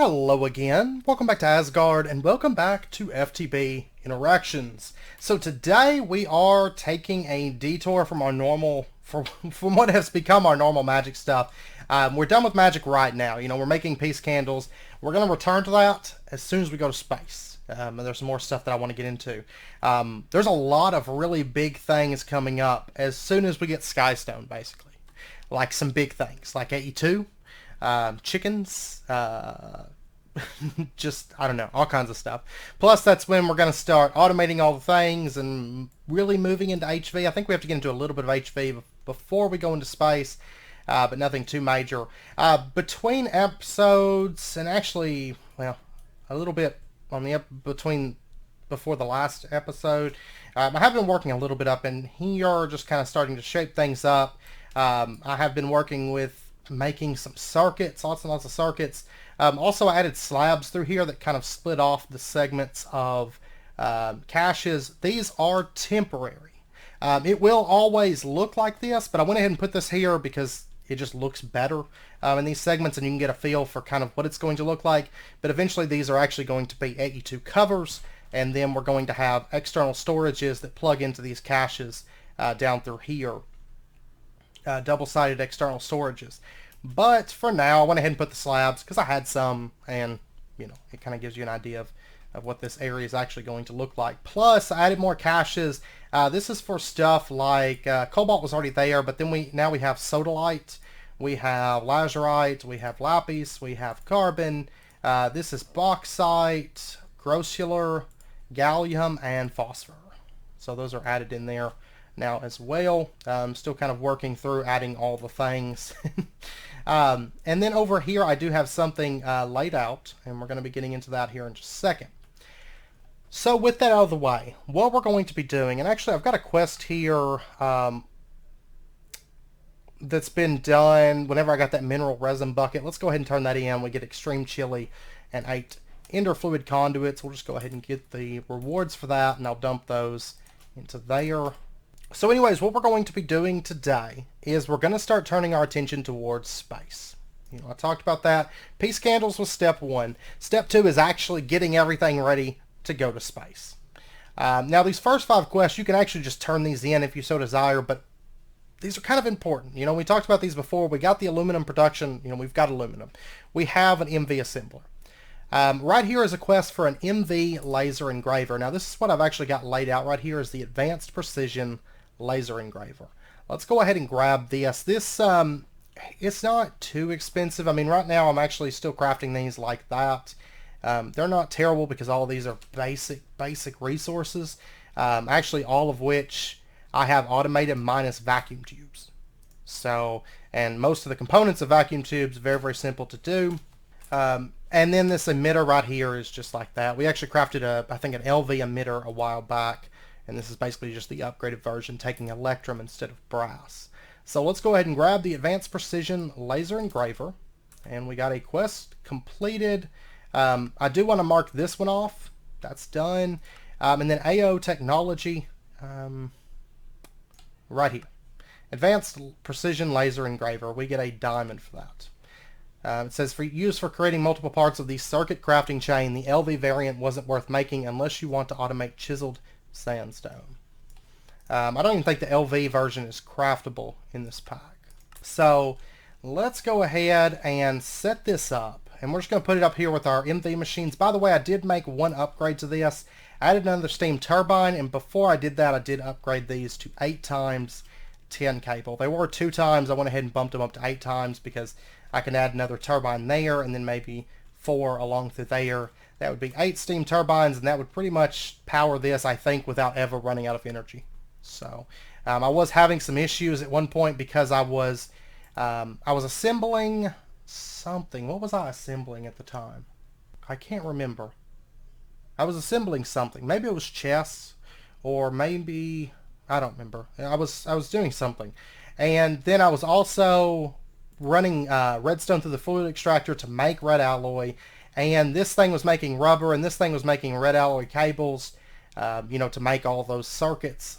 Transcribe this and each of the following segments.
Hello again, welcome back to Asgard, and welcome back to FTB Interactions. So today we are taking a detour from our normal, from what has become our normal magic stuff. We're done with magic right now. We're making peace candles. We're going to return to that as soon as we go to space. And there's some more stuff that I want to get into. There's a lot of really big things coming up as soon as we get Skystone, basically. Like some big things, like AE2. Chickens, just, I don't know, all kinds of stuff. Plus, that's when we're going to start automating all the things and really moving into HV. I think we have to get into a little bit of HV before we go into space, but nothing too major. Between episodes, and actually, well, a little bit on the before the last episode, I have been working a little bit up in here, just kind of starting to shape things up. I have been working with making some circuits, lots and lots of circuits. Also, I added slabs through here that kind of split off the segments of caches. These are temporary. It will always look like this, but I went ahead and put this here because it just looks better in these segments, and you can get a feel for kind of what it's going to look like. But eventually these are actually going to be AE2 covers, and then we're going to have external storages that plug into these caches down through here. Double-sided external storages. But for now, I went ahead and put the slabs because I had some, and it kind of gives you an idea of what this area is actually going to look like. Plus, I added more caches. This is for stuff like cobalt was already there, but then now we have sodalite, we have lazurite, we have lapis, we have carbon. This is bauxite, grossular, gallium, and phosphor. So those are added in there now as well. I'm still kind of working through adding all the things. And then over here I do have something laid out, and we're going to be getting into that here in just a second. So with that out of the way, what we're going to be doing, and actually I've got a quest here that's been done whenever I got that mineral resin bucket. Let's go ahead and turn that in. We get extreme chili and 8 ender fluid conduits. We'll just go ahead and get the rewards for that, and I'll dump those into there. So anyways, what we're going to be doing today is we're going to start turning our attention towards space. I talked about that. Peace candles was step 1. Step 2 is actually getting everything ready to go to space. Now these first 5 quests, you can actually just turn these in if you so desire, but these are kind of important. We talked about these before. We got the aluminum production. We've got aluminum. We have an MV assembler. Right here is a quest for an MV laser engraver. Now this is what I've actually got laid out right here is the advanced precision laser engraver. Let's go ahead and grab this. This it's not too expensive. I mean, right now I'm actually still crafting these like that. They're not terrible because all of these are basic resources, actually all of which I have automated minus vacuum tubes. So, and most of the components of vacuum tubes very, very simple to do. And then this emitter right here is just like that. We actually crafted I think an LV emitter a while back, and this is basically just the upgraded version, taking electrum instead of brass. So let's go ahead and grab the advanced precision laser engraver, and we got a quest completed. I do want to mark this one off. That's done. And then AO technology, right here. Advanced precision laser engraver. We get a diamond for that. It says, for use for creating multiple parts of the circuit crafting chain, the LV variant wasn't worth making unless you want to automate chiseled sandstone. I don't even think the LV version is craftable in this pack. So let's go ahead and set this up. And we're just going to put it up here with our MV machines. By the way, I did make one upgrade to this. I added another steam turbine, and before I did that, I did upgrade these to 8 times 10 cable. They were 2 times. I went ahead and bumped them up to 8 times because I can add another turbine there and then maybe 4 along through there. That would be 8 steam turbines, and that would pretty much power this, I think, without ever running out of energy. So I was having some issues at one point because I was assembling something. What was I assembling at the time? I can't remember. I was assembling something. Maybe it was chests, or maybe I don't remember. I was doing something, and then I was also running redstone through the fluid extractor to make red alloy. And this thing was making rubber, and this thing was making red alloy cables, to make all those circuits.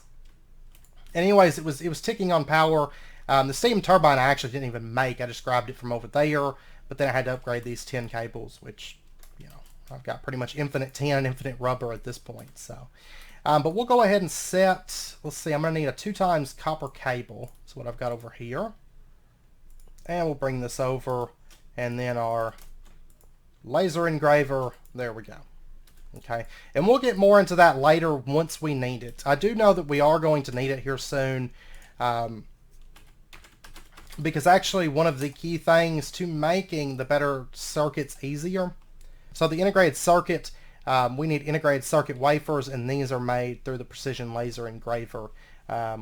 Anyways, it was ticking on power. The steam turbine I actually didn't even make. I just grabbed it from over there. but then I had to upgrade these tin cables, which, you know, I've got pretty much infinite tin, infinite rubber at this point. So, but we'll go ahead and set, let's see, I'm going to need a 2x copper cable. That's what I've got over here. And we'll bring this over, and then our laser engraver, there we go. Okay, and we'll get more into that later once we need it. I do know that we are going to need it here soon, because actually one of the key things to making the better circuits easier. So the integrated circuit, we need integrated circuit wafers, and these are made through the precision laser engraver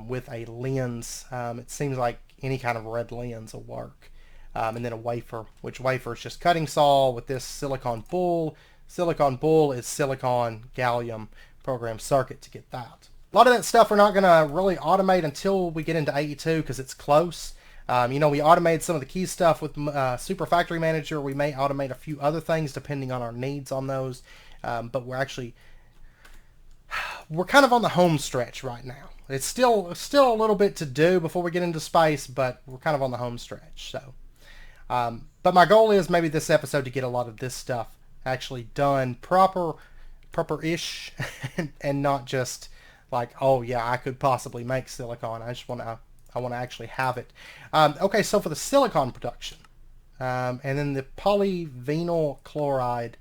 with a lens. It seems like any kind of red lens will work. And then a wafer, which wafer is just cutting saw with this silicon bull. Silicon bull is silicon gallium program circuit to get that. A lot of that stuff we're not going to really automate until we get into AE2 because it's close. You know, we automated some of the key stuff with Super Factory Manager. We may automate a few other things depending on our needs on those. But we're kind of on the home stretch right now. It's still a little bit to do before we get into space, but we're kind of on the home stretch. So, but my goal is maybe this episode to get a lot of this stuff actually done proper-ish, and not just like, oh yeah, I could possibly make silicon. I want to actually have it. Okay, so for the silicon production, and then the polyvinyl chloride,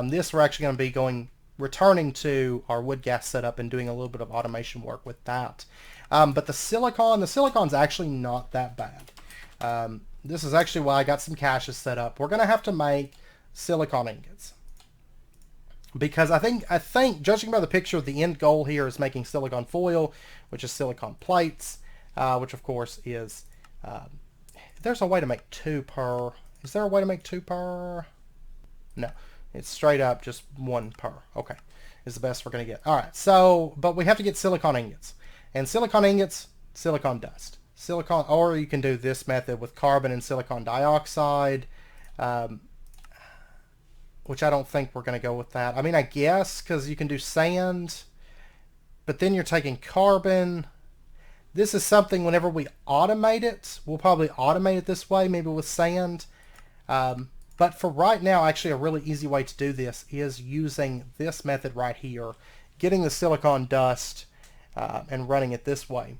this we're actually going to be returning to our wood gas setup and doing a little bit of automation work with that. But the silicon's actually not that bad. This is actually why I got some caches set up. We're going to have to make silicon ingots, because I think judging by the picture, the end goal here is making silicon foil, which is silicon plates, which of course is there's a way to make 2 per. Is there a way to make 2 per? No, it's straight up just 1 per. Okay, is the best we're going to get. All right, so but we have to get silicon ingots, and silicon ingots, silicon dust, silicon, or you can do this method with carbon and silicon dioxide. Which I don't think we're going to go with that. I mean, I guess, because you can do sand, but then you're taking carbon. This is something whenever we automate it, we'll probably automate it this way, maybe with sand. But for right now, actually a really easy way to do this is using this method right here, getting the silicon dust and running it this way.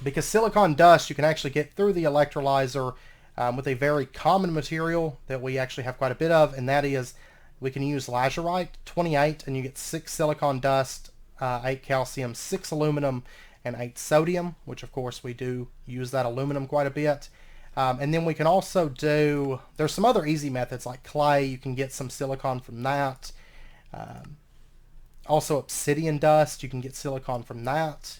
Because silicon dust you can actually get through the electrolyzer with a very common material that we actually have quite a bit of, and that is we can use lazurite 28, and you get 6 silicon dust, 8 calcium, 6 aluminum, and 8 sodium, which of course we do use that aluminum quite a bit. And then we can also do, there's some other easy methods like clay, you can get some silicon from that. Also obsidian dust, you can get silicon from that.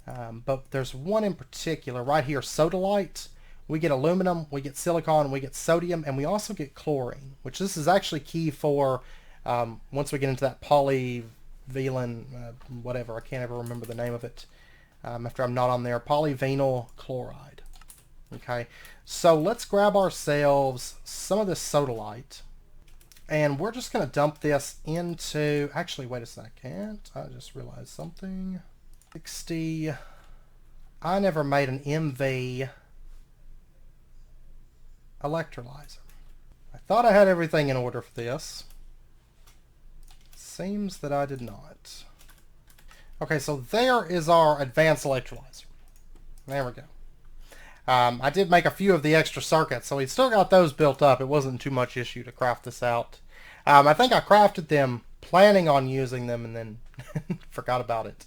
But there's one in particular right here, sodalite. We get aluminum, we get silicon, we get sodium, and we also get chlorine, which this is actually key for once we get into that polyvinyl, whatever, I can't ever remember the name of it after I'm not on there, polyvinyl chloride. Okay, so let's grab ourselves some of this sodalite, and we're just going to dump this into, actually, wait a second, I just realized something. 60, I never made an MV electrolyzer. I thought I had everything in order for this. Seems that I did not. Okay, so there is our advanced electrolyzer. There we go. I did make a few of the extra circuits, so we still got those built up. It wasn't too much issue to craft this out. I think I crafted them planning on using them and then forgot about it.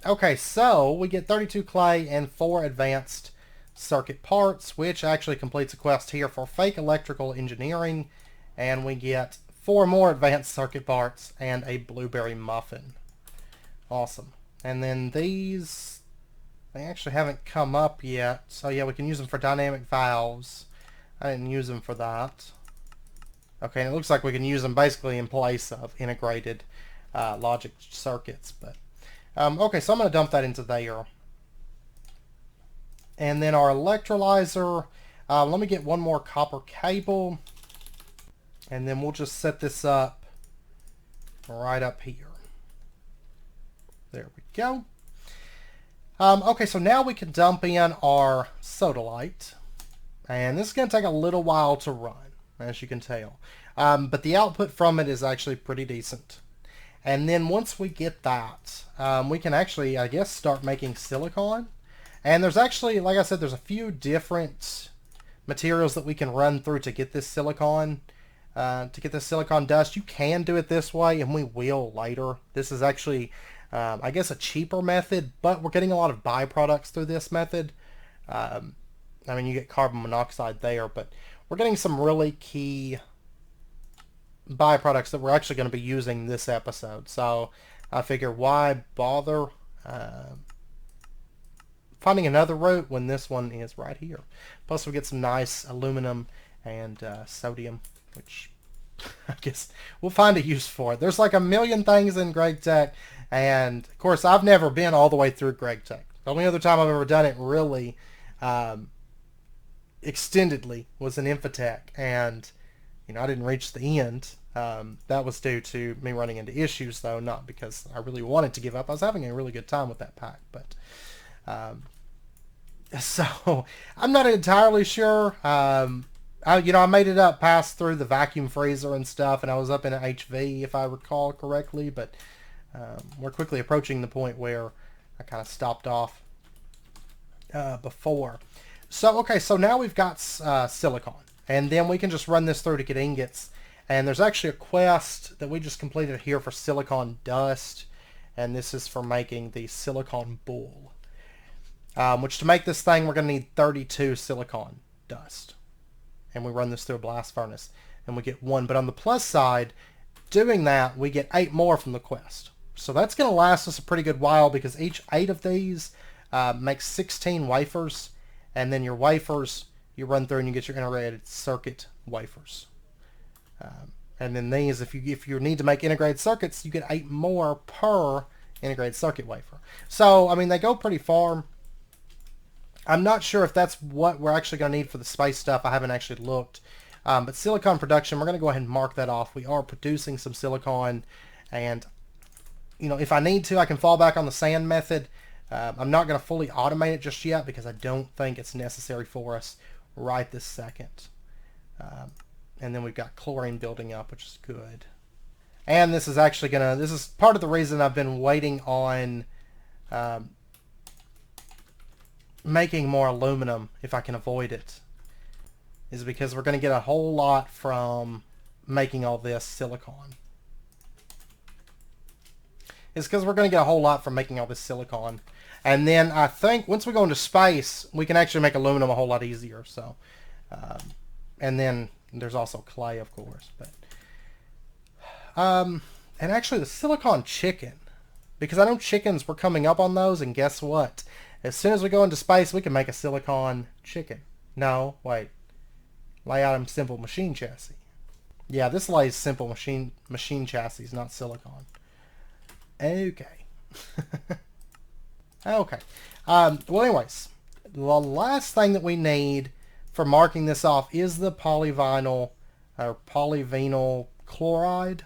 Okay, so we get 32 clay and 4 advanced circuit parts, which actually completes a quest here for fake electrical engineering, and we get 4 more advanced circuit parts and a blueberry muffin. Awesome. And then these, they actually haven't come up yet, so yeah, we can use them for dynamic valves. I didn't use them for that. Okay, and it looks like we can use them basically in place of integrated logic circuits, but okay, so I'm going to dump that into there. And then our electrolyzer, let me get one more copper cable, and then we'll just set this up right up here. There we go. Okay, so now we can dump in our sodalite, And this is going to take a little while to run, as you can tell. But the output from it is actually pretty decent. And then once we get that, we can actually, I guess, start making silicone. And there's actually, like I said, there's a few different materials that we can run through to get this silicone. Dust. You can do it this way, and we will later. This is actually, I guess, a cheaper method, but we're getting a lot of byproducts through this method. I mean, you get carbon monoxide there, but we're getting some really key byproducts that we're actually going to be using this episode. So I figure, why bother finding another route when this one is right here? Plus we get some nice aluminum and sodium, which I guess we'll find a use for it. There's like a million things in GregTech, and of course I've never been all the way through GregTech. The only other time I've ever done it really extendedly was in Infotech, and I didn't reach the end. That was due to me running into issues, though, not because I really wanted to give up. I was having a really good time with that pack, but so I'm not entirely sure. I made it up past through the vacuum freezer and stuff, and I was up in an HV if I recall correctly, but we're quickly approaching the point where I kind of stopped off before. So, okay, so now we've got silicon, and then we can just run this through to get ingots. And there's actually a quest that we just completed here for silicon dust, and this is for making the silicon bull. Which, to make this thing, we're going to need 32 silicon dust. And we run this through a blast furnace, and we get 1. But on the plus side, doing that, we get 8 more from the quest. So that's going to last us a pretty good while, because each 8 of these makes 16 wafers. And then your wafers, you run through and you get your integrated circuit wafers. And then these, if you need to make integrated circuits, you get 8 more per integrated circuit wafer. So, I mean, they go pretty far. I'm not sure if that's what we're actually going to need for the space stuff. I haven't actually looked. But silicon production, we're going to go ahead and mark that off. We are producing some silicon. And, if I need to, I can fall back on the sand method. I'm not going to fully automate it just yet because I don't think it's necessary for us right this second. And then we've got chlorine building up, which is good. And this is actually this is part of the reason I've been waiting on making more aluminum, if I can avoid it, is because we're going to get a whole lot from making all this silicon. It's because we're going to get a whole lot from making all this silicon. And then I think once we go into space, we can actually make aluminum a whole lot easier. So, and then there's also clay, of course. But and actually the silicon chicken, because I know chickens were coming up on those, and guess what? As soon as we go into space, we can make a silicon chicken. No, wait. Lay out them simple machine chassis. Yeah, this lays simple machine chassis, not silicon. Okay. Okay. Well, anyways, the last thing that we need for marking this off is the polyvinyl chloride.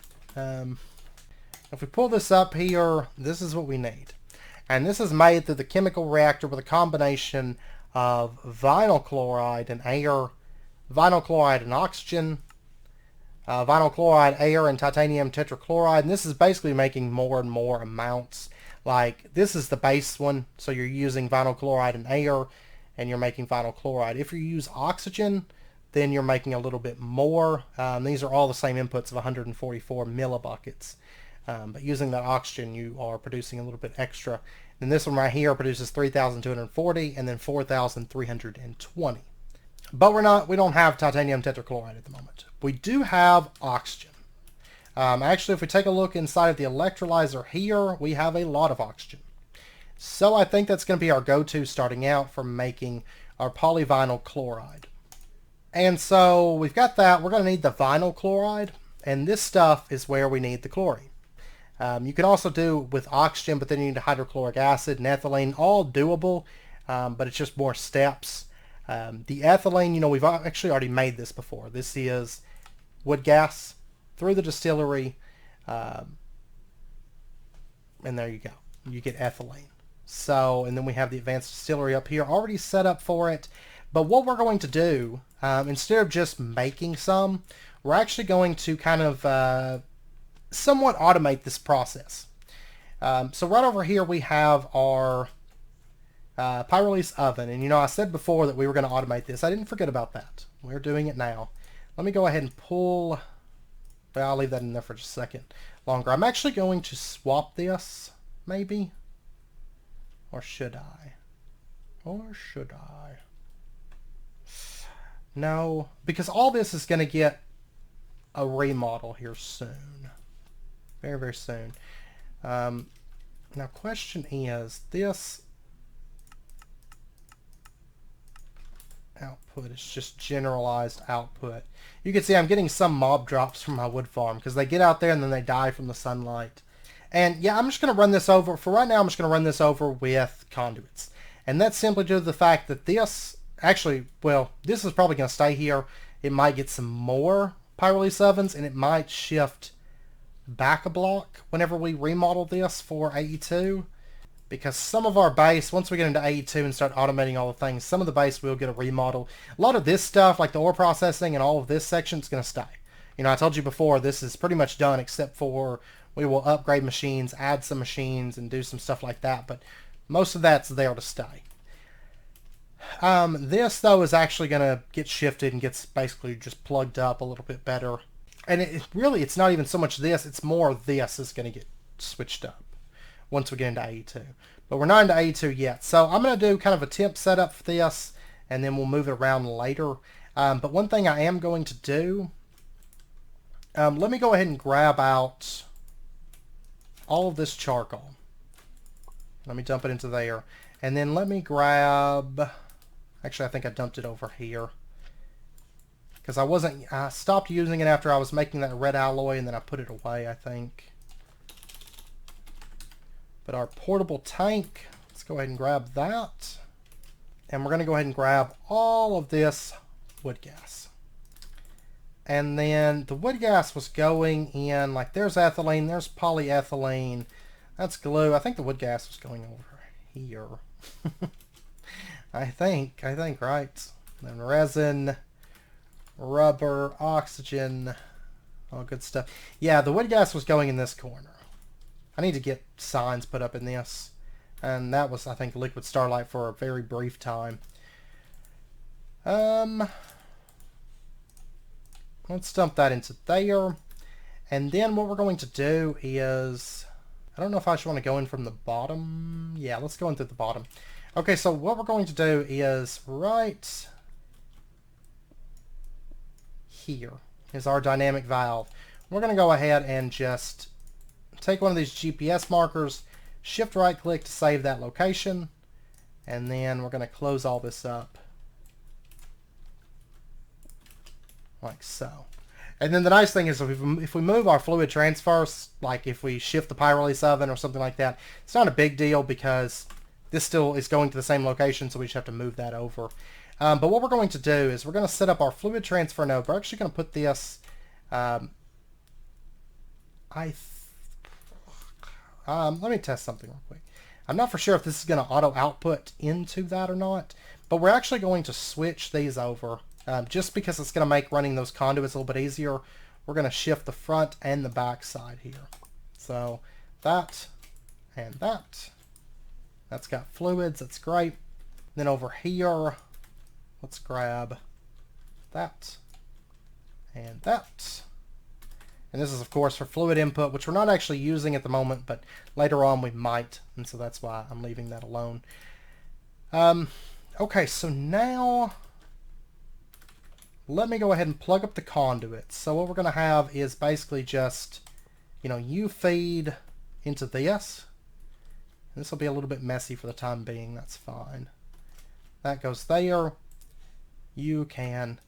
If we pull this up here, this is what we need. And this is made through the chemical reactor with a combination of vinyl chloride and air, vinyl chloride and oxygen, vinyl chloride, air, and titanium tetrachloride. And this is basically making more and more amounts. Like, this is the base one, so you're using vinyl chloride and air, and you're making vinyl chloride. If you use oxygen, then you're making a little bit more. These are all the same inputs of 144 millibuckets. But using that oxygen, you are producing a little bit extra. And this one right here produces 3,240 and then 4,320. But we don't have titanium tetrachloride at the moment. We do have oxygen. Actually, if we take a look inside of the electrolyzer here, we have a lot of oxygen. So I think that's going to be our go-to starting out for making our polyvinyl chloride. And so we've got that. We're going to need the vinyl chloride, and this stuff is where we need the chlorine. You can also do with oxygen, but then you need hydrochloric acid and ethylene, all doable, but it's just more steps. The ethylene, we've actually already made this before. This is wood gas through the distillery, and there you go. You get ethylene. So, and then we have the advanced distillery up here already set up for it. But what we're going to do, instead of just making some, we're actually going to kind of somewhat automate this process. So right over here we have our pyrolise oven. And I said before that we were going to automate this. I didn't forget about that. We're doing it now. Let me go ahead and pull... Well, I'll leave that in there for just a second longer. I'm actually going to swap this, maybe. Or should I? Or should I? No, because all this is going to get a remodel here soon. Very, very soon. Now, question is, this output is just generalized output. You can see I'm getting some mob drops from my wood farm because they get out there and then they die from the sunlight. And yeah, I'm just going to run this over. For right now, I'm just going to run this over with conduits. And that's simply due to the fact that this, actually, well, this is probably going to stay here. It might get some more pyrolise ovens, and it might shift back a block whenever we remodel this for AE2. Because some of our base, once we get into AE2 and start automating all the things, some of the base will get a remodel. A lot of this stuff, like the ore processing and all of this section, is going to stay. I told you before, this is pretty much done except for we will upgrade machines, add some machines, and do some stuff like that. But most of that's there to stay. This, though, is actually going to get shifted and gets basically just plugged up a little bit better. And it's not even so much this, it's more this is going to get switched up once we get into AE2. But we're not into AE2 yet. So I'm going to do kind of a temp setup for this, and then we'll move it around later. But one thing I am going to do, let me go ahead and grab out all of this charcoal. Let me dump it into there. And then let me grab... Actually, I think I dumped it over here. Because I stopped using it after I was making that red alloy, and then I put it away, I think. But our portable tank, let's go ahead and grab that. And we're going to go ahead and grab all of this wood gas. And then the wood gas was going in, like there's ethylene, there's polyethylene, that's glue. I think the wood gas was going over here. I think, right? Then resin, rubber, oxygen, all good stuff. Yeah, the wood gas was going in this corner. I need to get signs put up in this. And that was, I think, liquid starlight for a very brief time. Let's dump that into there. And then what we're going to do is... I don't know if I should want to go in from the bottom. Yeah, let's go in through the bottom. Okay, so what we're going to do is right here is our dynamic valve. We're going to go ahead and just take one of these GPS markers, shift right click to save that location, and then we're going to close all this up like so. And then the nice thing is if we move our fluid transfers, like if we shift the pyrolise oven or something like that, it's not a big deal because this still is going to the same location, so we just have to move that over. But what we're going to do is we're going to set up our fluid transfer node. We're actually going to put this... let me test something real quick. I'm not for sure if this is going to auto output into that or not, but we're actually going to switch these over just because it's going to make running those conduits a little bit easier. We're going to shift the front and the back side here. So that and that. That's got fluids. That's great. Then over here, let's grab that and that. And this is, of course, for fluid input, which we're not actually using at the moment, but later on we might, and so that's why I'm leaving that alone. Okay, so now let me go ahead and plug up the conduits. So what we're going to have is basically just, you feed into this. This will be a little bit messy for the time being. That's fine. That goes there. You can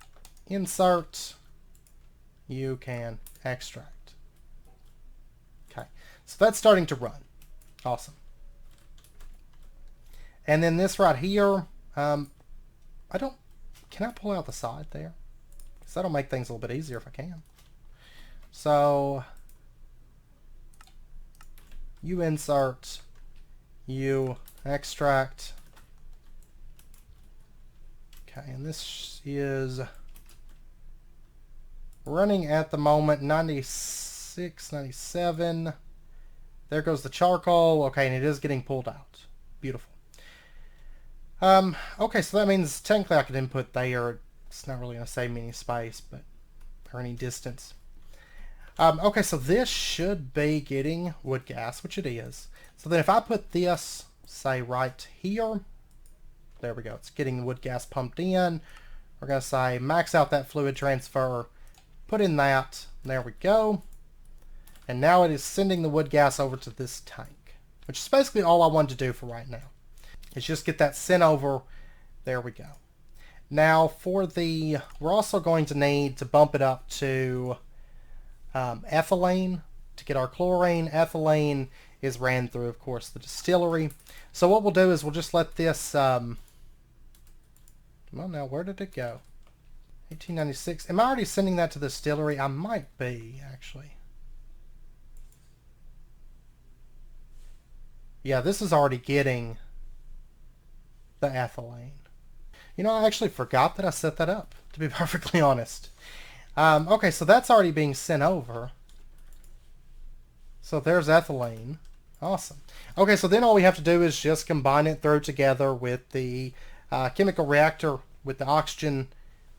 insert. You can extract. Okay, so that's starting to run. Awesome. And then this right here, can I pull out the side there? Because that'll make things a little bit easier if I can. So, you insert, you extract. Okay, and this is running at the moment 96, 97. There goes the charcoal. Okay, and it is getting pulled out. Beautiful. Okay, so that means technically I could input there. It's not really going to save me any space, but or any distance. Okay, so this should be getting wood gas, which it is. So then if I put this, say, right here, there we go. It's getting the wood gas pumped in. We're going to say max out that fluid transfer, put in that. There we go. And now it is sending the wood gas over to this tank, which is basically all I wanted to do for right now. Is just get that sent over. There we go. Now for the, we're also going to need to bump it up to ethylene to get our chlorine. Ethylene is ran through, of course, the distillery. So what we'll do is we'll just let this, well now where did it go? 1896. Am I already sending that to the distillery? I might be, actually. Yeah, this is already getting the ethylene. You know, I actually forgot that I set that up, to be perfectly honest. Okay, so that's already being sent over. So there's ethylene. Awesome. Okay, so then all we have to do is just combine it through together with the chemical reactor, with the oxygen,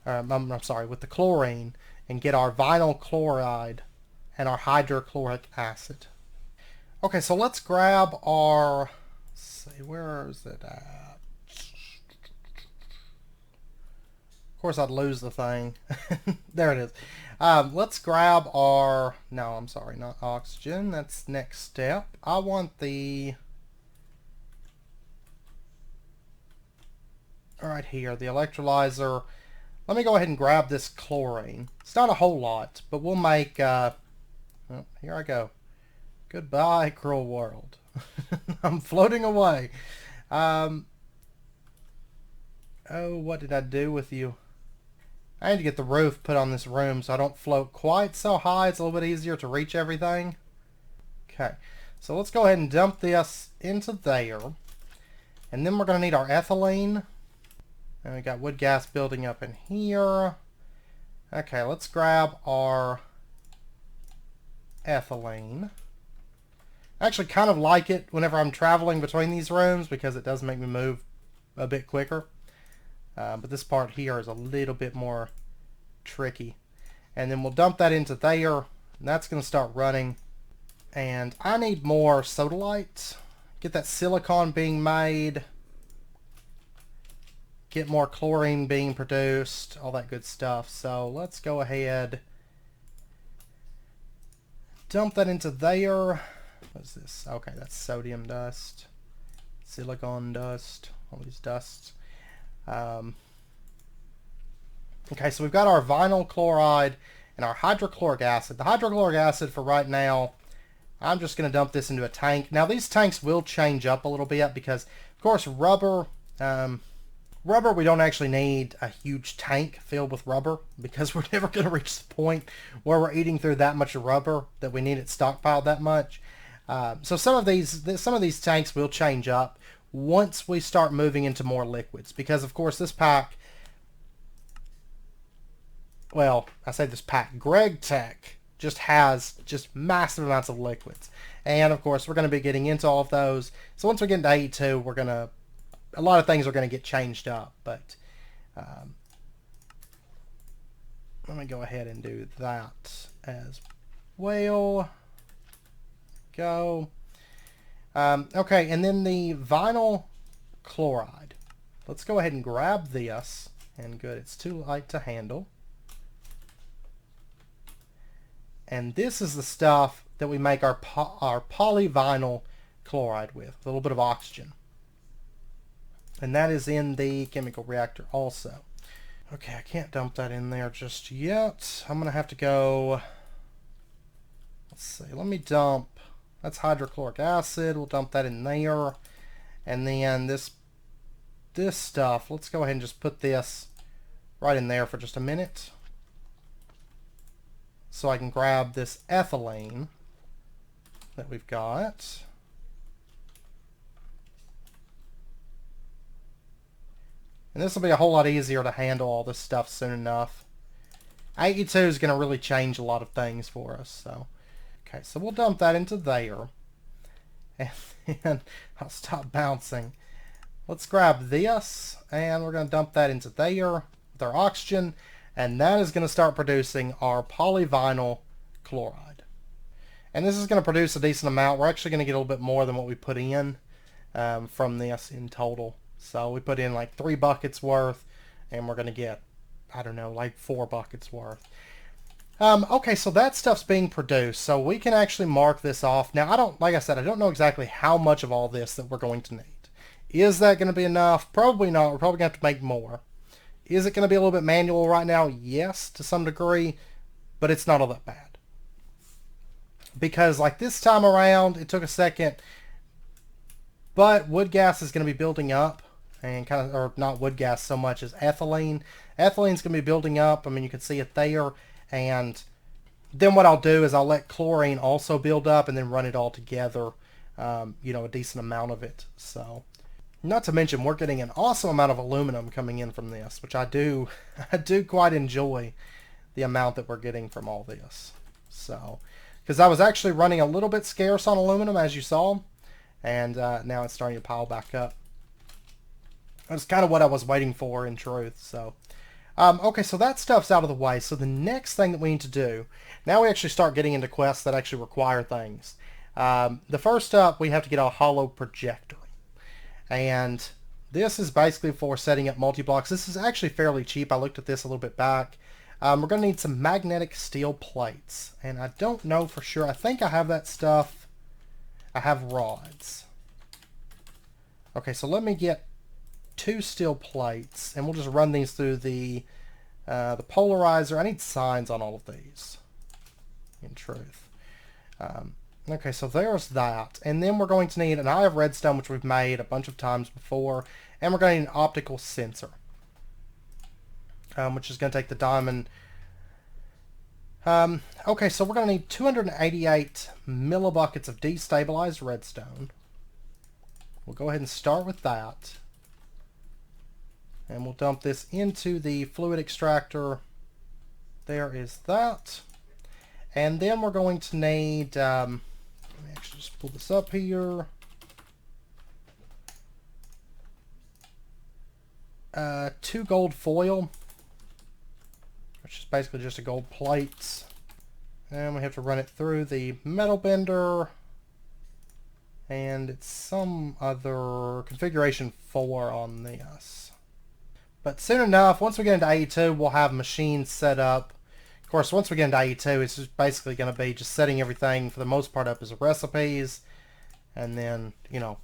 I'm sorry, with the chlorine, and get our vinyl chloride and our hydrochloric acid. Okay, so let's grab our, let's see, where is it at? Of course I'd lose the thing. There it is. Let's grab our, no, I'm sorry, not oxygen. That's next step. I want the, right here, the electrolyzer. Let me go ahead and grab this chlorine. It's not a whole lot, but we'll make, oh, here I go. Goodbye, cruel world. I'm floating away. Oh, what did I do with you? I need to get the roof put on this room so I don't float quite so high. It's a little bit easier to reach everything. Okay, so let's go ahead and dump this into there. And then we're going to need our ethylene. And we got wood gas building up in here. Okay, let's grab our ethylene. I actually kind of like it whenever I'm traveling between these rooms because it does make me move a bit quicker. But this part here is a little bit more tricky. And then we'll dump that into there. And that's going to start running. And I need more sodalite. Get that silicon being made. Get more chlorine being produced. All that good stuff. So let's go ahead. Dump that into there. What is this? Okay, that's sodium dust. Silicon dust. All these dusts. Okay, so we've got our vinyl chloride and our hydrochloric acid. The hydrochloric acid for right now, I'm just going to dump this into a tank. Now these tanks will change up a little bit because, of course, rubber, we don't actually need a huge tank filled with rubber because we're never going to reach the point where we're eating through that much rubber that we need it stockpiled that much. So some of these tanks will change up once we start moving into more liquids because, of course, this pack, well, I say this pack, Greg Tech just has just massive amounts of liquids. And, of course, we're going to be getting into all of those. So once we get into 82, we're going to, a lot of things are going to get changed up. But let me go ahead and do that as well. Go. Okay, and then the vinyl chloride. Let's go ahead and grab this. And good, it's too light to handle. And this is the stuff that we make our polyvinyl chloride with a little bit of oxygen. And that is in the chemical reactor also. Okay, I can't dump that in there just yet. I'm going to have to go, let's see, let me dump, that's hydrochloric acid. We'll dump that in there. And then this stuff, let's go ahead and just put this right in there for just a minute. So I can grab this ethylene that we've got. And this will be a whole lot easier to handle all this stuff soon enough. 82 is going to really change a lot of things for us. So, okay, so we'll dump that into there. And then I'll stop bouncing. Let's grab this, and we're going to dump that into there with our oxygen. And that is going to start producing our polyvinyl chloride. And this is going to produce a decent amount. We're actually going to get a little bit more than what we put in from this in total. So we put in like 3 buckets worth, and we're going to get, I don't know, like 4 buckets worth. Okay, so that stuff's being produced, so we can actually mark this off. Now, like I said, I don't know exactly how much of all this that we're going to need. Is that going to be enough? Probably not. We're probably going to have to make more. Is it going to be a little bit manual right now? Yes, to some degree, but it's not all that bad. Because like this time around, it took a second, but wood gas is going to be building up, and kind of, or not wood gas so much as ethylene. Ethylene's going to be building up. I mean, you can see it there. And then what I'll do is I'll let chlorine also build up and then run it all together, you know, a decent amount of it. So, not to mention we're getting an awesome amount of aluminum coming in from this, which I do quite enjoy the amount that we're getting from all this. So, because I was actually running a little bit scarce on aluminum, as you saw, and now it's starting to pile back up. That's kind of what I was waiting for, in truth. So, okay, so that stuff's out of the way. So the next thing that we need to do, now we actually start getting into quests that actually require things. The first up, we have to get a Holo Project. And this is basically for setting up multi-blocks. This is actually fairly cheap. I looked at this a little bit back. We're going to need some magnetic steel plates. And I don't know for sure. I think I have that stuff. I have rods. Okay, so let me get 2 steel plates, and we'll just run these through the polarizer. I need signs on all of these, in truth. Okay, so there's that. And then we're going to need an eye of redstone, which we've made a bunch of times before, and we're going to need an optical sensor, which is going to take the diamond. Okay, so we're going to need 288 millibuckets of destabilized redstone. We'll go ahead and start with that. And we'll dump this into the fluid extractor. There is that. And then we're going to need, let me actually just pull this up here. 2 gold foil, which is basically just a gold plate. And we have to run it through the metal bender. And it's some other configuration 4 on this. But soon enough, once we get into 82, we'll have machines set up. Of course, once we get into 82, it's just basically going to be just setting everything, for the most part, up as recipes. And then, you know,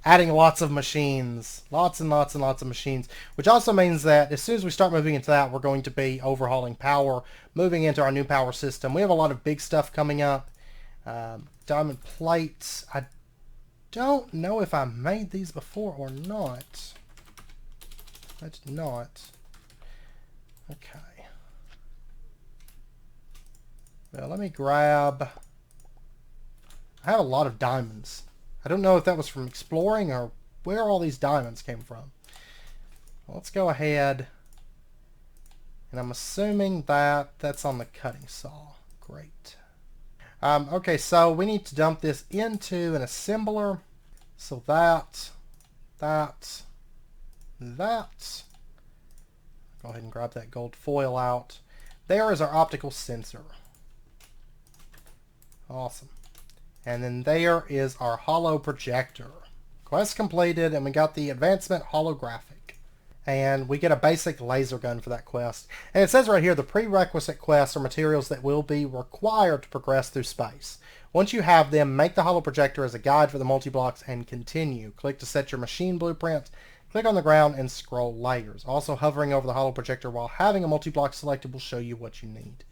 adding lots of machines. Lots and lots and lots of machines. Which also means that as soon as we start moving into that, we're going to be overhauling power, moving into our new power system. We have a lot of big stuff coming up. Diamond plates. I don't know if I made these before or not. I did not. Okay. Well, let me grab... I have a lot of diamonds. I don't know if that was from exploring or where all these diamonds came from. Well, let's go ahead. And I'm assuming that that's on the cutting saw. Great. Okay, so we need to dump this into an assembler. So that. Go ahead and grab that gold foil out. There is our optical sensor. Awesome. And then there is our holo projector. Quest completed, and we got the advancement holographic. And we get a basic laser gun for that quest. And it says right here, the prerequisite quests are materials that will be required to progress through space. Once you have them, make the holo projector as a guide for the multi-blocks and continue. Click to set your machine blueprint. Click on the ground and scroll layers. Also, hovering over the holo projector while having a multi-block selected will show you what you need.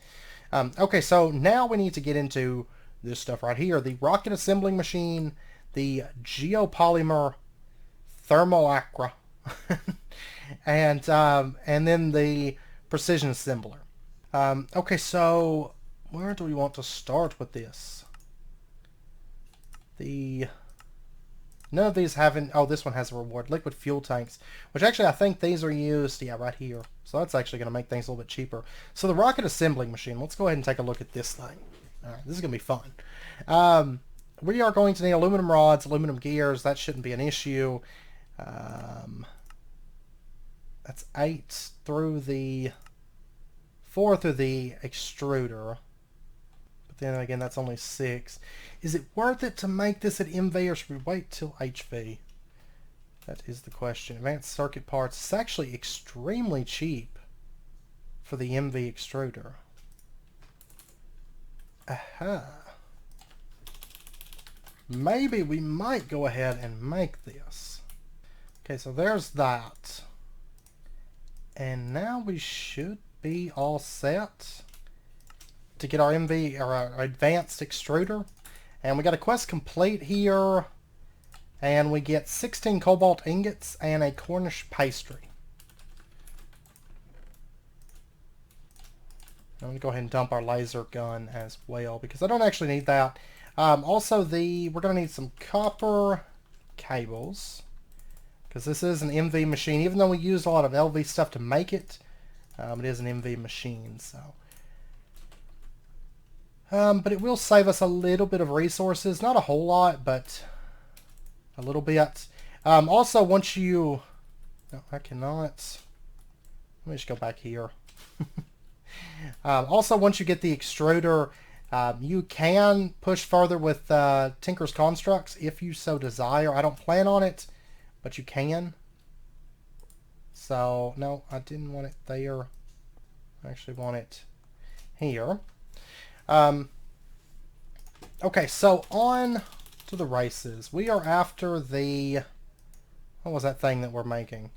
Okay, so now we need to get into this stuff right here. The rocket assembling machine, the geopolymer thermoacra, and then the precision assembler. Okay, so where do we want to start with this? The None of these haven't... Oh, this one has a reward. Liquid fuel tanks. Which actually I think these are used... Yeah, right here. So that's actually going to make things a little bit cheaper. So the rocket assembling machine. Let's go ahead and take a look at this thing. Alright, this is going to be fun. We are going to need aluminum rods, aluminum gears. That shouldn't be an issue. That's 8 through the... 4 through the extruder. But then again, that's only 6. Is it worth it to make this at MV or should we wait till HV? That is the question. Advanced circuit parts. It's actually extremely cheap for the MV extruder. Aha. Maybe we might go ahead and make this. Okay, so there's that. And now we should be all set to get our MV or our advanced extruder. And we got a quest complete here. And we get 16 cobalt ingots and a Cornish pastry. I'm going to go ahead and dump our laser gun as well because I don't actually need that. Also, we're going to need some copper cables because this is an MV machine. Even though we used a lot of LV stuff to make it, it is an MV machine. So, but it will save us a little bit of resources. Not a whole lot, but a little bit. Also, once you... No, I cannot. Let me just go back here. Also, once you get the extruder, you can push further with Tinker's Constructs if you so desire. I don't plan on it, but you can. So, no, I didn't want it there. I actually want it here. Okay, so on to the races. We are after the... What was that thing that we're making?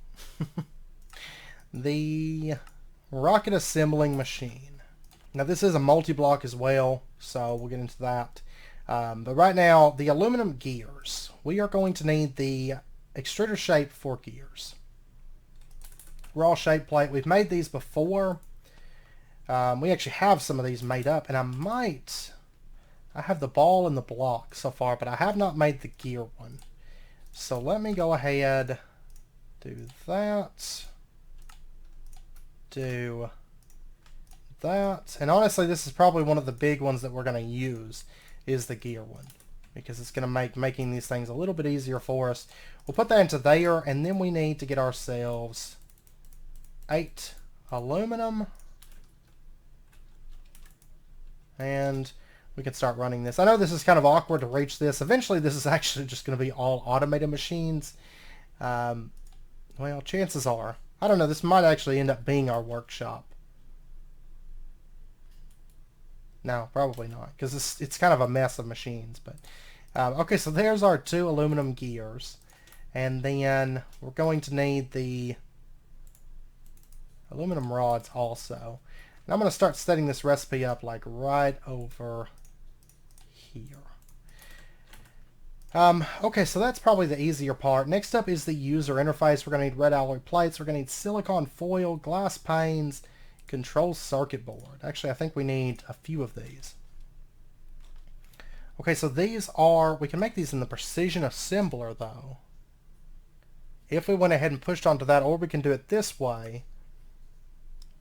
The rocket assembling machine. Now this is a multi-block as well, so we'll get into that. But right now, the aluminum gears. We are going to need the extruder shape for gears. Raw shape plate. We've made these before. We actually have some of these made up, and I have the ball and the block so far, but I have not made the gear one. So let me go ahead, do that, do that, and honestly this is probably one of the big ones that we're going to use, is the gear one, because it's going to make making these things a little bit easier for us. We'll put that into there, and then we need to get ourselves 8 aluminum, and we can start running this. I know this is kind of awkward to reach this. Eventually this is actually just going to be all automated machines. Well, chances are. I don't know, this might actually end up being our workshop. No, probably not, because it's kind of a mess of machines. But okay, so there's our 2 aluminum gears. And then we're going to need the aluminum rods also. And I'm going to start setting this recipe up like right over here. Okay, so that's probably the easier part. Next up is the user interface. We're going to need red alloy plates. We're going to need silicon foil, glass panes, control circuit board. Actually, I think we need a few of these. Okay, so these are... We can make these in the precision assembler, though. If we went ahead and pushed onto that, or we can do it this way.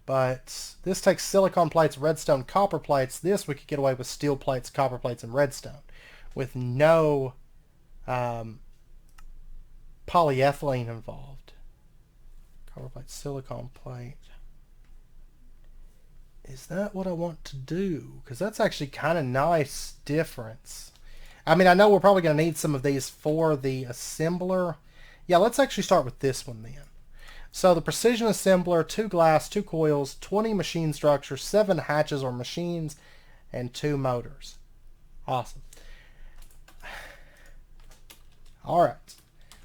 But this takes silicon plates, redstone, copper plates. This we could get away with steel plates, copper plates, and redstone with no polyethylene involved. Copper plate, silicon plate. Is that what I want to do? Because that's actually kind of nice difference. I mean, I know we're probably going to need some of these for the assembler. Yeah, let's actually start with this one then. So the precision assembler, 2 glass, 2 coils, 20 machine structures, 7 hatches or machines, and 2 motors. Awesome. Alright.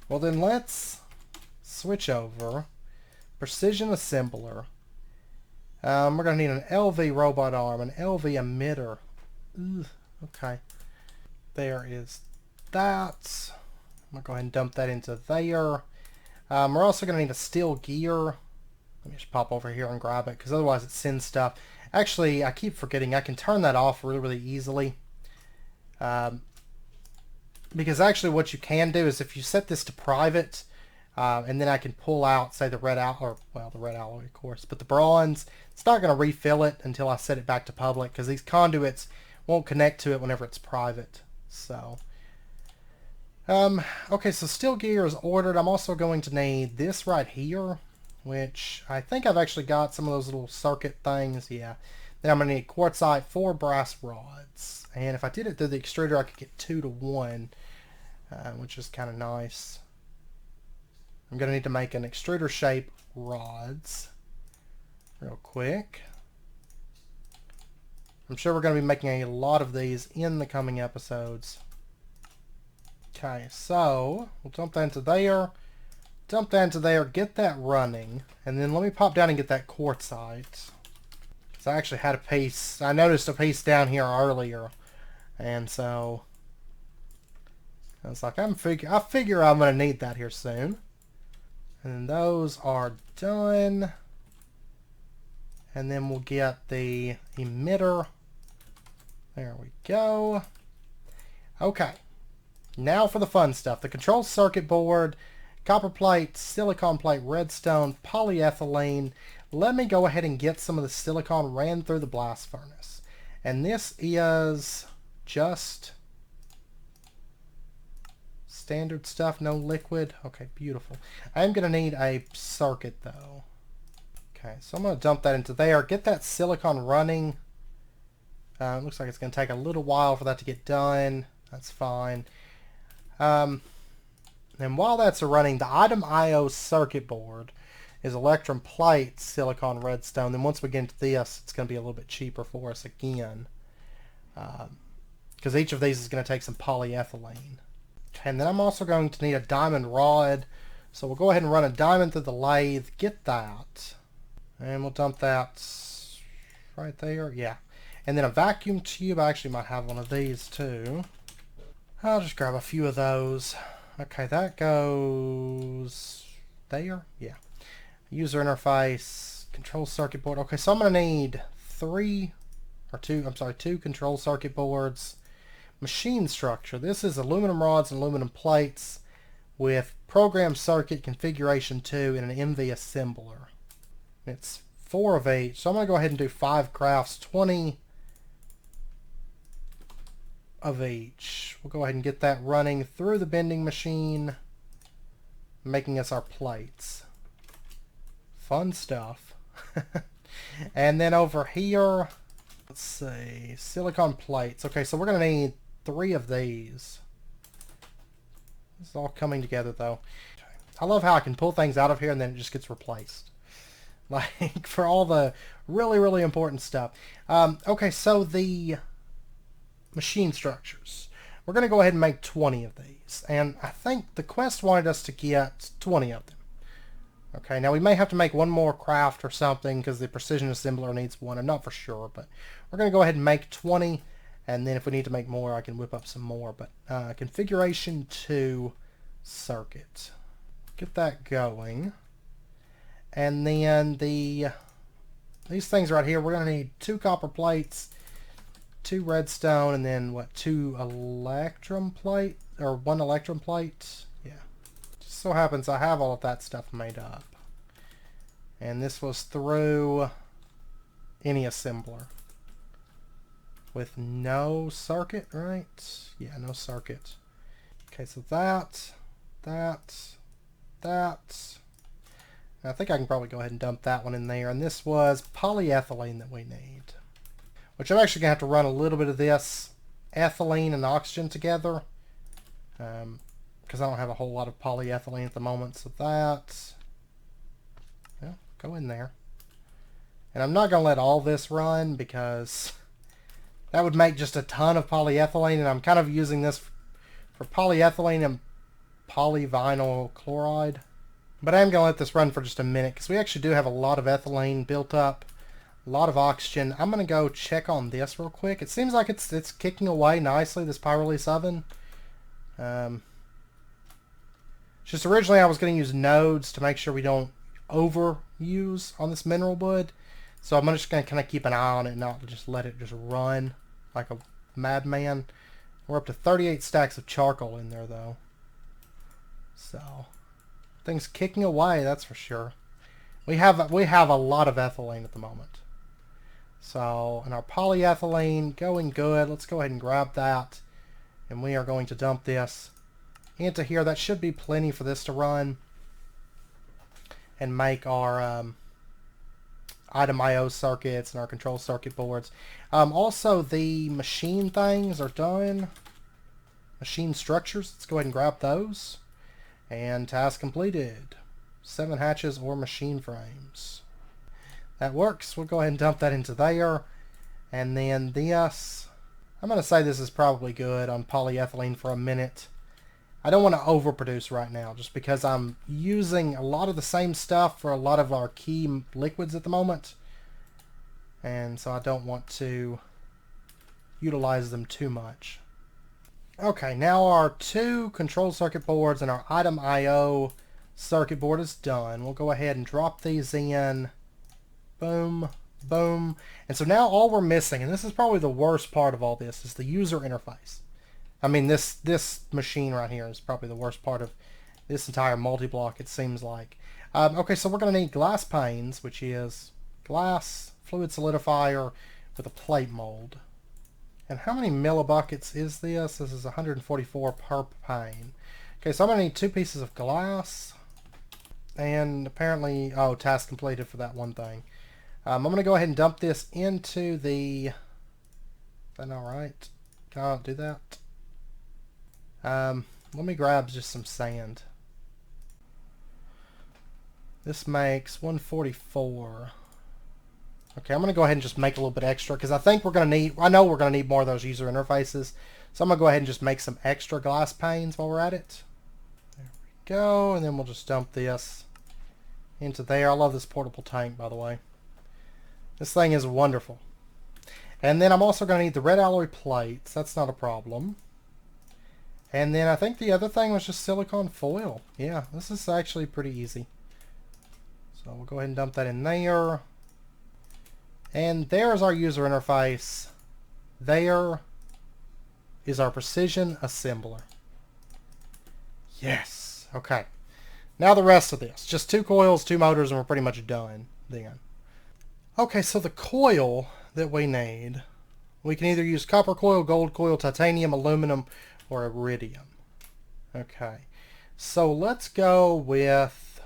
Well then let's switch over. Precision assembler. We're going to need an LV robot arm, an LV emitter. Ugh, okay. There is that. I'm going to go ahead and dump that into there. We're also going to need a steel gear. Let me just pop over here and grab it, because otherwise it sends stuff. Actually, I keep forgetting I can turn that off really, really easily. Because actually what you can do is if you set this to private, and then I can pull out, say, the red alloy, or, well, the red alloy, of course, but the bronze, it's not going to refill it until I set it back to public, because these conduits won't connect to it whenever it's private. So, okay, so steel gear is ordered. I'm also going to need this right here, which I think I've actually got some of those little circuit things, yeah. Then I'm going to need quartzite, 4 brass rods. And if I did it through the extruder, I could get 2 to 1, which is kind of nice. I'm going to need to make an extruder shape rods real quick. I'm sure we're going to be making a lot of these in the coming episodes. Okay, so we'll dump that into there. Dump that into there, get that running, and then let me pop down and get that quartzite. Because I actually had a piece, I noticed a piece down here earlier, and so I was like, I figure I'm going to need that here soon. And those are done. And then we'll get the emitter. There we go. Okay. Now for the fun stuff. The control circuit board, copper plate, silicon plate, redstone, polyethylene. Let me go ahead and get some of the silicon ran through the blast furnace. And this is just standard stuff, no liquid. Okay, beautiful. I am going to need a circuit though. Okay, so I'm going to dump that into there. Get that silicon running. It looks like it's going to take a little while for that to get done. That's fine. And while that's running, the item IO circuit board is electrum plate, silicon, redstone. Then once we get into this, it's going to be a little bit cheaper for us again. Because each of these is going to take some polyethylene. And then I'm also going to need a diamond rod. So we'll go ahead and run a diamond through the lathe. Get that. And we'll dump that right there. Yeah. And then a vacuum tube. I actually might have one of these too. I'll just grab a few of those. Okay, that goes there. Yeah. User interface. Control circuit board. Okay, so I'm going to need two control circuit boards. Machine structure. This is aluminum rods and aluminum plates with program circuit configuration 2 and an MV assembler. It's 4 of each. So I'm going to go ahead and do 5 crafts, 20 of each. We'll go ahead and get that running through the bending machine, making us our plates. Fun stuff. And then over here, let's see, silicon plates. Okay, so we're going to need 3 of these. This is all coming together though. I love how I can pull things out of here and then it just gets replaced. Like for all the really, really important stuff. Okay, so the machine structures. We're going to go ahead and make 20 of these. And I think the quest wanted us to get 20 of them. Okay, now we may have to make one more craft or something because the precision assembler needs one. I'm not for sure, but we're going to go ahead and make 20. And then if we need to make more, I can whip up some more. But configuration 2 circuit. Get that going. And then these things right here, we're going to need 2 copper plates, 2 redstone, and then what, 2 electrum plate, or 1 electrum plate. Yeah. Just so happens I have all of that stuff made up. And this was through any assembler. With no circuit, right? Yeah, no circuit. Okay, so that. I think I can probably go ahead and dump that one in there. And this was polyethylene that we need. Which I'm actually going to have to run a little bit of this ethylene and oxygen together. Because I don't have a whole lot of polyethylene at the moment. So that, yeah, go in there. And I'm not going to let all this run because that would make just a ton of polyethylene. And I'm kind of using this for polyethylene and polyvinyl chloride. But I am going to let this run for just a minute because we actually do have a lot of ethylene built up. A lot of oxygen. I'm going to go check on this real quick. It seems like it's kicking away nicely, this pyrolysis oven. Just originally I was going to use nodes to make sure we don't overuse on this mineral wood. So I'm just going to kind of keep an eye on it and not just let it just run like a madman. We're up to 38 stacks of charcoal in there, though. So, things kicking away, that's for sure. We have a lot of ethylene at the moment. So, and our polyethylene going good. Let's go ahead and grab that. And we are going to dump this into here. That should be plenty for this to run. And make our item I/O circuits and our control circuit boards. Also, the machine things are done. Machine structures. Let's go ahead and grab those. And task completed. 7 hatches or machine frames. That works. We'll go ahead and dump that into there. And then this. I'm going to say this is probably good on polyethylene for a minute. I don't want to overproduce right now just because I'm using a lot of the same stuff for a lot of our key liquids at the moment. And so I don't want to utilize them too much. Okay, now our 2 control circuit boards and our item I/O circuit board is done. We'll go ahead and drop these in. Boom, boom. And so now all we're missing, and this is probably the worst part of all this, is the user interface. I mean, this machine right here is probably the worst part of this entire multi-block, it seems like. Okay, so we're going to need glass panes, which is glass fluid solidifier with a plate mold. And how many millibuckets is this? This is 144 per pane. Okay, so I'm going to need 2 pieces of glass. And apparently, oh, task completed for that one thing. I'm going to go ahead and dump this into the... Is that not right? Can I not do that? Let me grab just some sand. This makes 144. Okay, I'm going to go ahead and just make a little bit extra because I think we're going to need, I know we're going to need more of those user interfaces. So I'm going to go ahead and just make some extra glass panes while we're at it. There we go. And then we'll just dump this into there. I love this portable tank, by the way. This thing is wonderful. And then I'm also going to need the red alloy plates. That's not a problem. And then I think the other thing was just silicone foil. Yeah, this is actually pretty easy. So we'll go ahead and dump that in there. And there's our user interface. There is our precision assembler. Yes. Okay. Now the rest of this. Just 2 coils, 2 motors, and we're pretty much done then. Okay, so the coil that we need, we can either use copper coil, gold coil, titanium, aluminum, or iridium. Okay. So let's go with...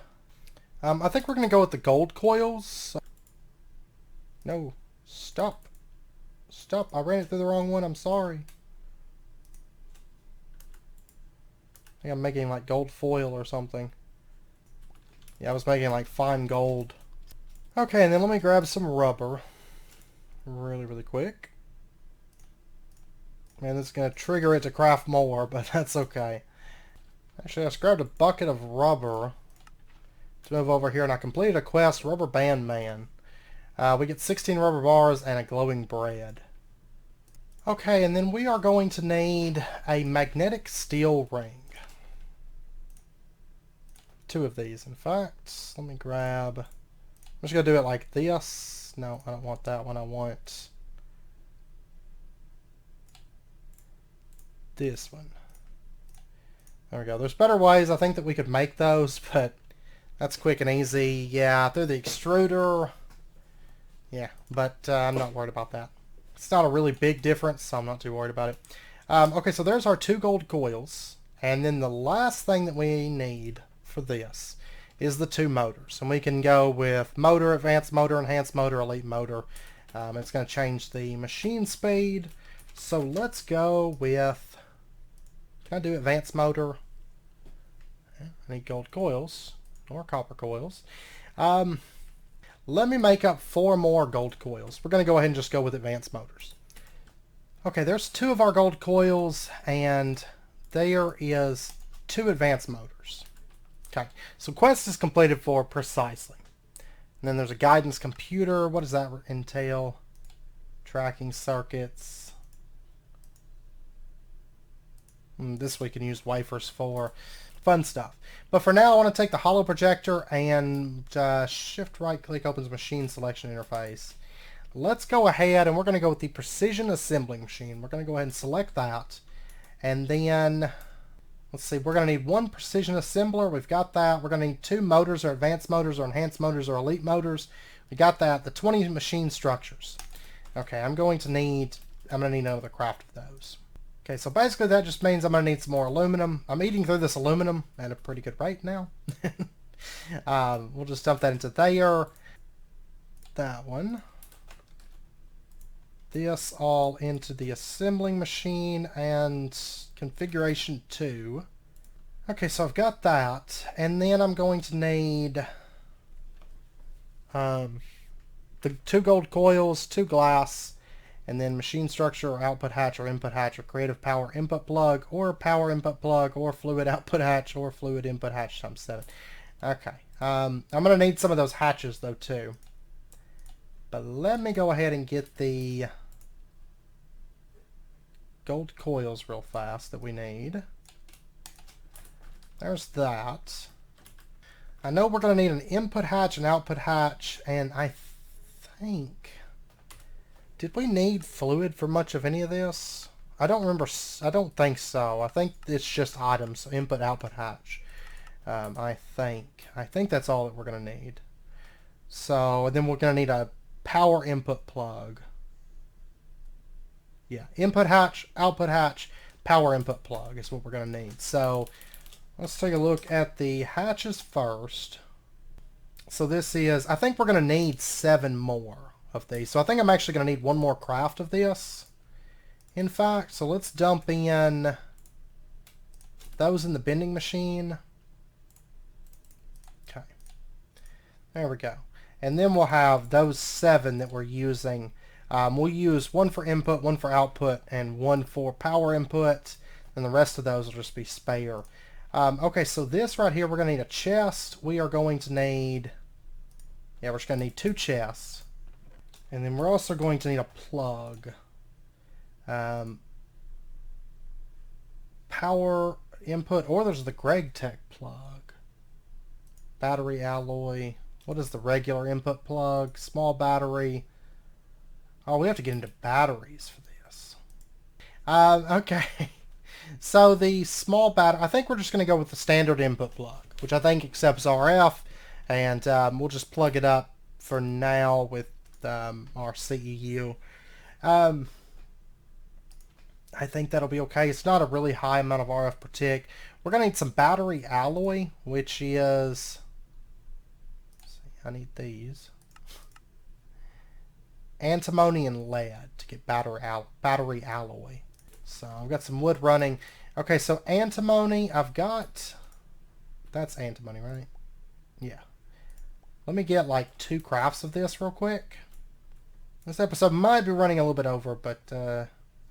I think we're going to go with the gold coils. No. Stop. Stop. I ran it through the wrong one. I'm sorry. I think I'm making like gold foil or something. Yeah, I was making like fine gold. Okay, and then let me grab some rubber. Really quick. Man, this is going to trigger it to craft more, but that's okay. Actually, I just grabbed a bucket of rubber to move over here, and I completed a quest, Rubber Band Man. We get 16 rubber bars and a glowing bread. Okay, and then we are going to need a magnetic steel ring. 2 of these, in fact. Let me grab... I'm just going to do it like this. No, I don't want that one. I want this one. There we go. There's better ways I think that we could make those, but that's quick and easy. Yeah, through the extruder. Yeah, but I'm not worried about that. It's not a really big difference, so I'm not too worried about it. Okay, so there's our 2 gold coils. And then the last thing that we need for this is the 2 motors. And we can go with motor, advanced motor, enhanced motor, elite motor. It's going to change the machine speed. So let's go with... Can I do advanced motor? I need gold coils or copper coils. Let me make up 4 more gold coils. We're going to go ahead and just go with advanced motors. Okay, there's 2 of our gold coils, and there is 2 advanced motors. Okay, so quest is completed for precisely. And then there's a guidance computer. What does that entail? Tracking circuits. This we can use wafers for. Fun stuff. But for now, I want to take the Holo projector and shift right click opens machine selection interface. Let's go ahead and we're going to go with the precision assembling machine. We're going to go ahead and select that. And then, let's see, we're going to need one precision assembler. We've got that. We're going to need 2 motors or advanced motors or enhanced motors or elite motors. We got that. The 20 machine structures. Okay, I'm going to need another craft of those. Okay, so basically that just means I'm going to need some more aluminum. I'm eating through this aluminum at a pretty good rate now. We'll just dump that into there. That one. This all into the assembling machine and configuration 2. Okay, so I've got that. And then I'm going to need the 2 gold coils, 2 glass, and then machine structure or output hatch or input hatch or creative power input plug or power input plug or fluid output hatch or fluid input hatch times 7. Okay. I'm going to need some of those hatches though too. But let me go ahead and get the gold coils real fast that we need. There's that. I know we're going to need an input hatch, an output hatch, and I think... Did we need fluid for much of any of this? I don't remember. I don't think so. I think it's just items, input, output, hatch. I think that's all that we're going to need. So, and then we're going to need a power input plug. Yeah, input hatch, output hatch, power input plug is what we're going to need. So, let's take a look at the hatches first. So this is, I think we're going to need 7 more of these. So I think I'm actually going to need 1 more craft of this. In fact, so let's dump in those in the bending machine. Okay. There we go. And then we'll have those 7 that we're using. We'll use 1 for input, 1 for output, and 1 for power input. And the rest of those will just be spare. Okay, so this right here, we're going to need a chest. We are going to need... Yeah, we're just going to need 2 chests. And then we're also going to need a plug. Power input, or there's the Greg Tech plug. Battery alloy. What is the regular input plug? Small battery. Oh, we have to get into batteries for this. Okay. So the small battery, I think we're just going to go with the standard input plug, which I think accepts RF, and we'll just plug it up for now with our CEU. I think that'll be okay. It's not a really high amount of RF per tick. We're going to need some battery alloy, which is... Let's see, I need these. Antimony and lead to get battery alloy. So I've got some wood running. Okay, so antimony, I've got... That's antimony, right? Yeah. Let me get like 2 crafts of this real quick. This episode might be running a little bit over, but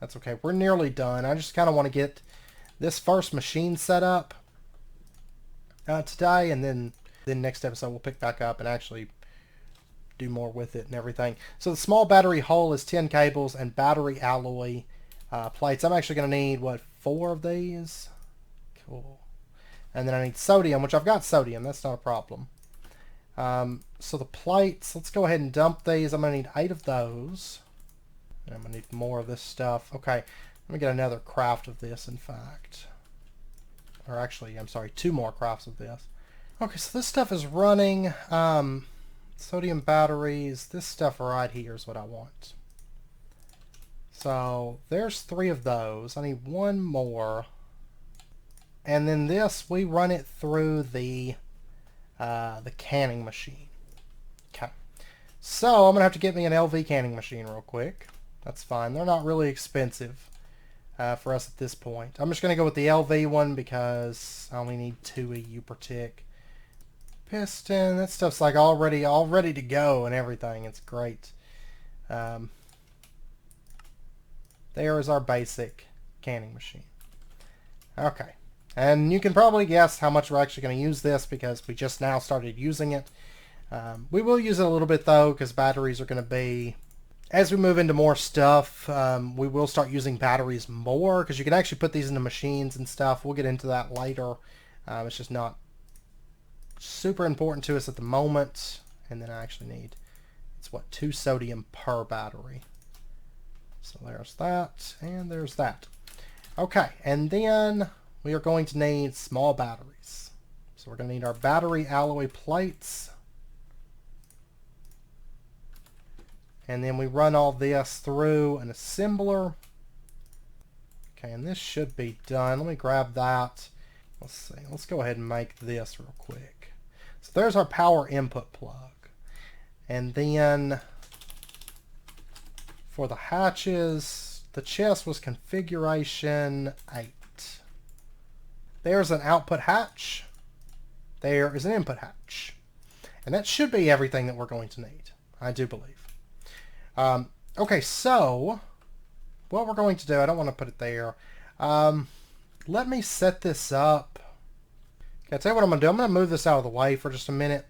that's okay. We're nearly done. I just kind of want to get this first machine set up today, and then next episode we'll pick back up and actually do more with it and everything. So the small battery hull is 10 cables and battery alloy plates. I'm actually going to need, what, 4 of these? Cool. And then I need sodium, which I've got sodium. That's not a problem. So the plates, let's go ahead and dump these. I'm going to need 8 of those. And I'm going to need more of this stuff. Okay, let me get another craft of this, in fact. Or actually, I'm sorry, 2 more crafts of this. Okay, so this stuff is running. Sodium batteries. This stuff right here is what I want. So there's 3 of those. I need 1 more. And then this, we run it through the canning machine. Okay. So I'm going to have to get me an LV canning machine real quick. That's fine. They're not really expensive for us at this point. I'm just going to go with the LV one because I only need 2 EU per tick. Piston, that stuff's like all ready to go and everything. It's great. There is our basic canning machine. Okay. And you can probably guess how much we're actually going to use this because we just now started using it. We will use it a little bit though because batteries are going to be... As we move into more stuff, we will start using batteries more because you can actually put these into machines and stuff. We'll get into that later. It's just not super important to us at the moment. And then I actually need, it's what, 2 sodium per battery. So there's that, and there's that. Okay, and then we are going to need small batteries. So we're going to need our battery alloy plates. And then we run all this through an assembler. Okay, and this should be done. Let me grab that. Let's see. Let's go ahead and make this real quick. So there's our power input plug. And then for the hatches, the chest was configuration 8. There's an output hatch. There is an input hatch. And that should be everything that we're going to need, I do believe. Okay, so what we're going to do, I don't want to put it there. Let me set this up. Okay, I'll tell you what I'm going to do. I'm going to move this out of the way for just a minute.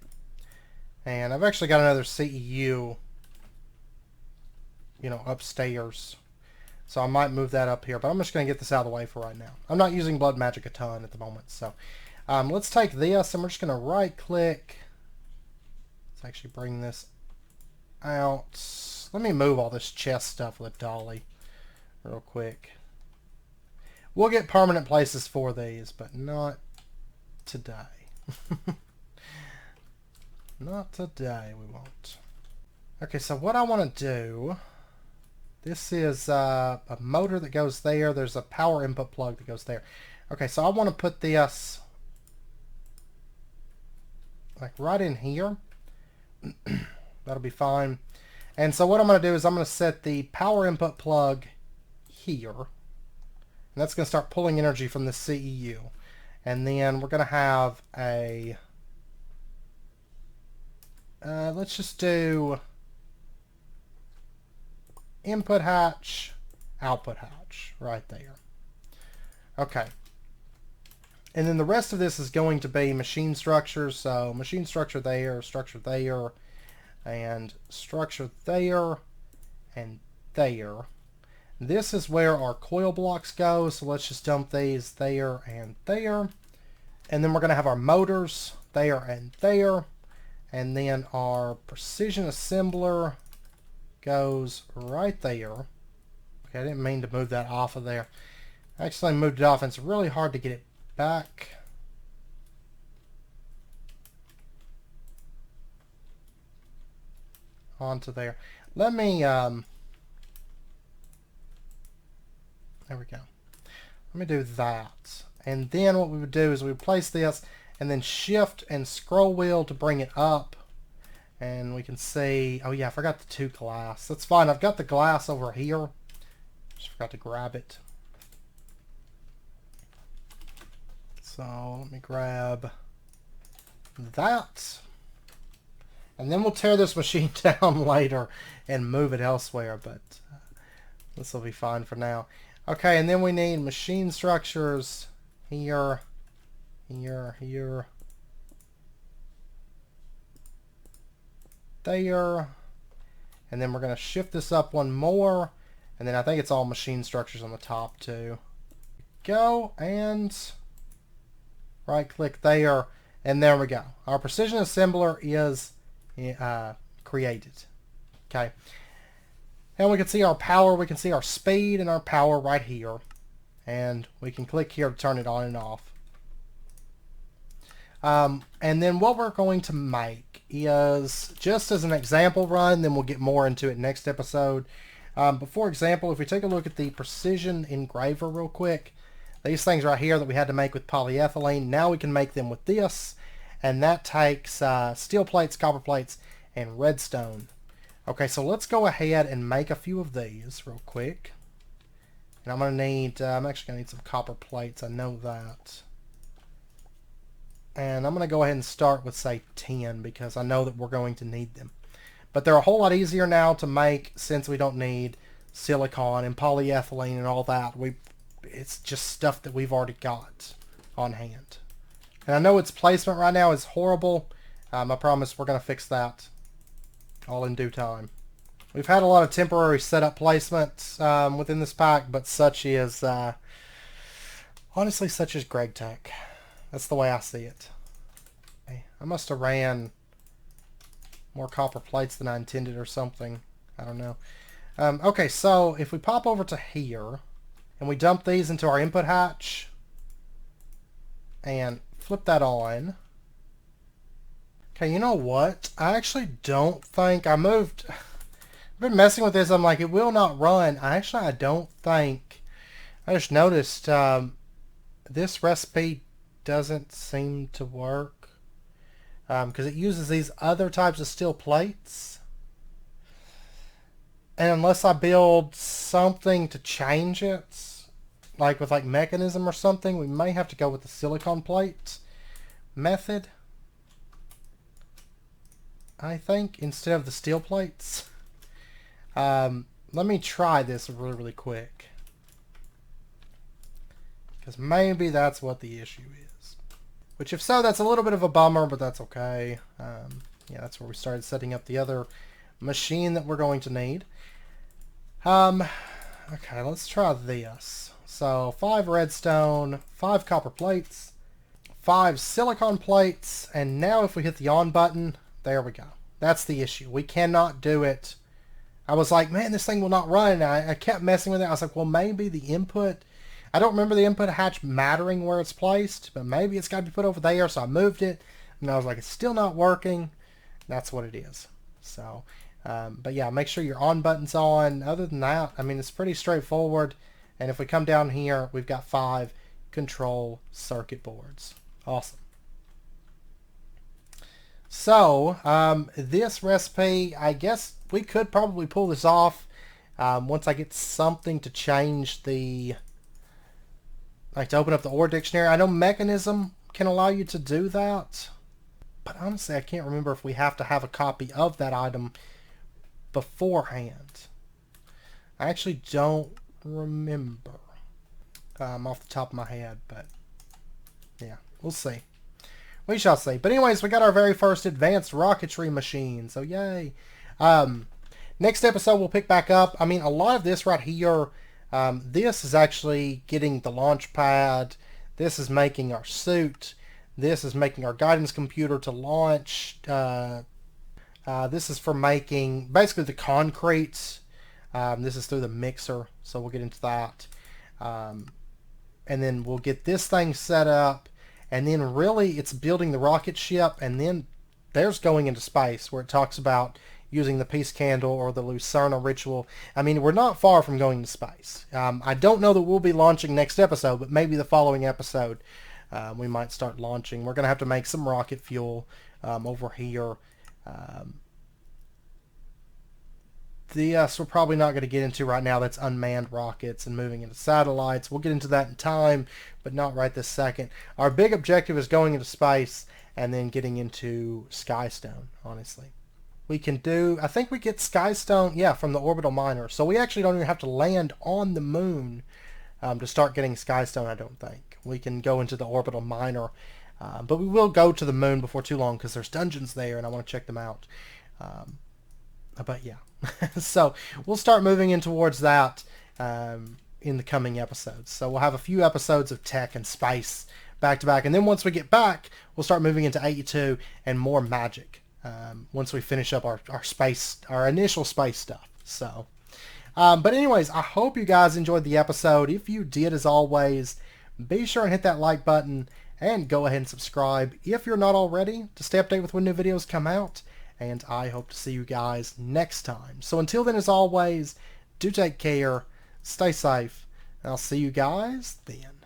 And I've actually got another CEU, upstairs. So I might move that up here, but I'm just going to get this out of the way for right now. I'm not using Blood Magic a ton at the moment. So let's take this and we're just going to right click. Let's actually bring this out. Let me move all this chest stuff with a dolly real quick. We'll get permanent places for these, but not today. Not today, we won't. Okay, so what I want to do, this is a motor that goes there. There's a power input plug that goes there. Okay, so I want to put this like right in here. That'll be fine. And so what I'm going to do is I'm going to set the power input plug here. And that's going to start pulling energy from the CEU. And then we're going to have a... let's just do input hatch, output hatch right there. Okay. And then the rest of this is going to be machine structures. So machine structure there, and structure there, and there. This is where our coil blocks go, so let's just dump these there and there. And then we're going to have our motors there and there. And then our precision assembler goes right there. Okay, I didn't mean to move that off of there. I actually moved it off, and it's really hard to get it back. Onto there. Let me, there we go. Let me do that. And then what we would do is we would place this and then shift and scroll wheel to bring it up. And we can see, oh yeah, I forgot the 2 glass. That's fine. I've got the glass over here. Just forgot to grab it. So let me grab that. And then we'll tear this machine down later and move it elsewhere, but this will be fine for now. Okay, and then we need machine structures here, here, here, there. And then we're going to shift this up one more, and then I think it's all machine structures on the top too. Go, and right click there, and there we go. Our precision assembler is created. Okay, and we can see our power, we can see our speed and our power right here, and we can click here to turn it on and off. And then what we're going to make is, just as an example run, then we'll get more into it next episode. But for example, if we take a look at the precision engraver real quick, these things right here that we had to make with polyethylene, now we can make them with this. And that takes steel plates, copper plates, and redstone. Okay, so let's go ahead and make a few of these real quick. And I'm going to need, I'm actually going to need some copper plates, I know that. And I'm going to go ahead and start with, say, 10, because I know that we're going to need them. But they're a whole lot easier now to make since we don't need silicone and polyethylene and all that. It's just stuff that we've already got on hand. And I know its placement right now is horrible. I promise we're going to fix that all in due time. We've had a lot of temporary setup placements within this pack, but such is, honestly, such is Greg Tech. That's the way I see it. Okay. I must have ran more copper plates than I intended or something. I don't know. Okay, so if we pop over to here, and we dump these into our input hatch and flip that on. Okay, you know what? I actually don't think I moved. I've been messing with this. I'm like, it will not run. I don't think. I just noticed this recipe doesn't seem to work because it uses these other types of steel plates. And unless I build something to change it, like with like mechanism or something, we may have to go with the silicone plate method, I think, instead of the steel plates. Let me try this really quick, because maybe that's what the issue is. Which, if so, that's a little bit of a bummer, but that's okay. Yeah, that's where we started setting up the other machine that we're going to need. Okay, let's try this. So 5 redstone, 5 copper plates, 5 silicone plates, and now if we hit the on button, there we go. That's the issue. We cannot do it. I was like, man, this thing will not run. I kept messing with it. I was like, well, maybe the input, I don't remember the input hatch mattering where it's placed, but maybe it's got to be put over there. So I moved it, and I was like, it's still not working. That's what it is. So, but yeah, make sure your on button's on. Other than that, I mean, it's pretty straightforward. And if we come down here, we've got 5 control circuit boards. Awesome. So, this recipe, I guess we could probably pull this off once I get something to change the, like to open up the ore dictionary. I know mechanism can allow you to do that, but honestly, I can't remember if we have to have a copy of that item beforehand. I actually don't remember off the top of my head, but yeah, we'll see. We shall see. But anyways, we got our very first advanced rocketry machine, so yay. Next episode, we'll pick back up. I mean, a lot of this right here, this is actually getting the launch pad. This is making our suit. This is making our guidance computer to launch. This is for making basically the concrete. This is through the mixer, so we'll get into that. And then we'll get this thing set up. And then really it's building the rocket ship, and then there's going into space where it talks about using the peace candle or the Lucerna ritual. I mean, we're not far from going to space. I don't know that we'll be launching next episode, but maybe the following episode we might start launching. We're going to have to make some rocket fuel over here. We're probably not going to get into right now. That's unmanned rockets and moving into satellites. We'll get into that in time, but not right this second. Our big objective is going into space and then getting into Skystone, honestly. We can do, I think we get Skystone, yeah, from the orbital miner. So we actually don't even have to land on the moon to start getting Skystone, I don't think. We can go into the orbital miner, but we will go to the moon before too long because there's dungeons there and I want to check them out. But yeah. So we'll start moving in towards that in the coming episodes. So we'll have a few episodes of tech and space back to back. And then once we get back, we'll start moving into 82 and more magic once we finish up our initial space stuff. So, but anyways, I hope you guys enjoyed the episode. If you did, as always, be sure and hit that like button and go ahead and subscribe if you're not already to stay updated with when new videos come out. And I hope to see you guys next time. So until then, as always, do take care, stay safe, and I'll see you guys then.